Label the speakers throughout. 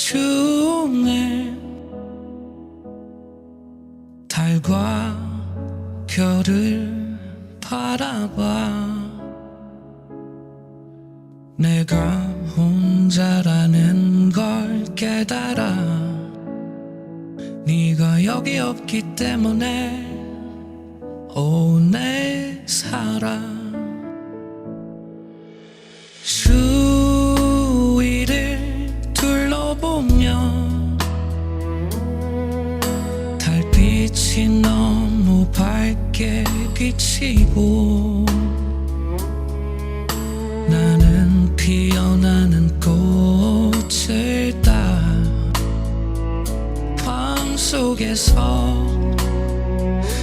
Speaker 1: 중에 달과 별을 바라봐. 내가 혼자라는 걸 깨달아. 네가 여기 없기 때문에 내 사랑. 주위를 둘러보며 달빛이 너무 밝게 비치고 나는 피어나는 꽃을 따 밤 속에서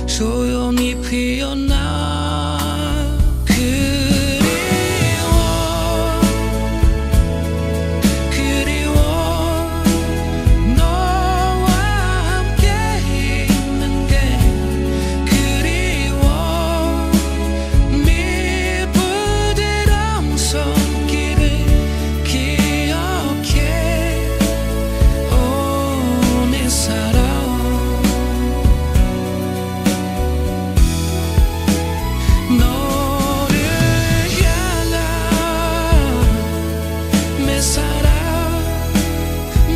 Speaker 1: 조용히 피어나. 그리워 너와 함께 있는 게 그리워. 네 부드러운 손길을 기억해. 내 사랑. 너를 향한 내 사랑.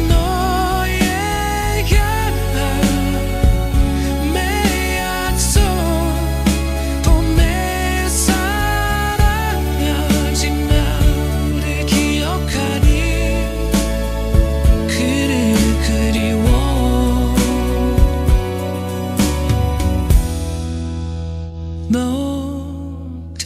Speaker 1: 너에 향한 내 약속. 또 내 사랑. 아직 나를 기억하니. 그리워 너들.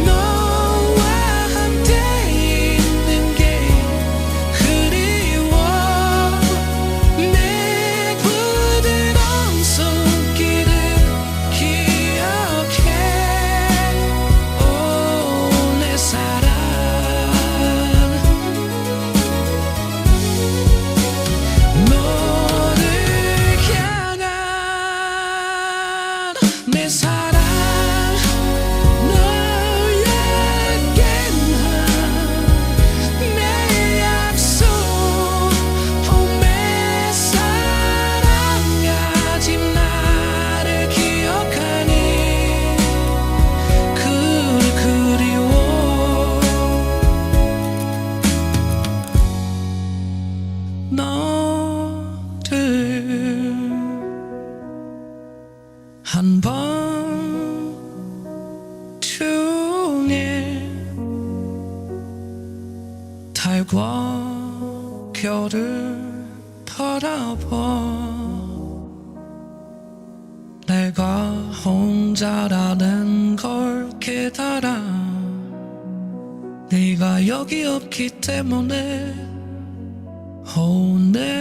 Speaker 1: 너와 함께 있는 게 그리워. 내 부드러운 손길을 기억해. 내 사랑. 너를 향한 내 사랑. 너에게 내 약속. 내 사랑. 아직 나를 기억하니. 그리워 너를. 한 번 중에 달과 별을 바라봐. 내가 혼자라는 걸 깨달아. 네가 여기 없기 때문에 내